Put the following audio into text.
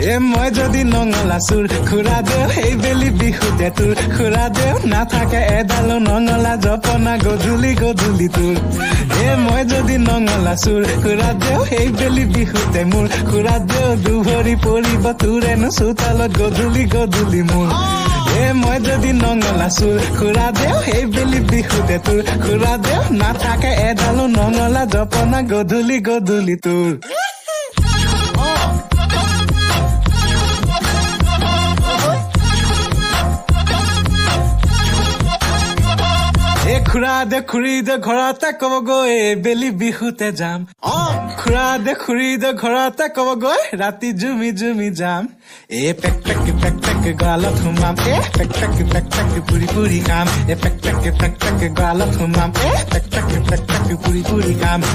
মই যদি নঙলা চুৰ খুৰা দেও সেই বেলি বিহুতে তোৰ খুৰা দেও নাথাকে এডালো নঙলা জপনা গধূলি গধূলি তোৰ মই যদি নঙলা চুৰ খুৰা দেও সেই বেলি বিহুতে মোৰ খুৰা দেও দুভৰি পৰিব তোৰেনো চোতালত গধূলি গধূলি মোৰ মই যদি নঙলা চুৰ খুৰা দেও সেই বেলি বিহুতে তোৰ খুৰা দেও নাথাকে এডালো নঙলা জপনা গধূলি গধূলি তোৰ খুৰা দে খুৰী দে ঘৰতে কবগৈ বেলি বিহুতে যাম খুৰা দে খুৰী দে ঘৰতে কবগৈ ৰাতি জুমি জুমি যাম পেক পেক গালত সোমাম পেক পেক পুৰি পুৰি খাম পেক পেক গৰালত সোমাম পেক পেক পুৰি পুৰি খাম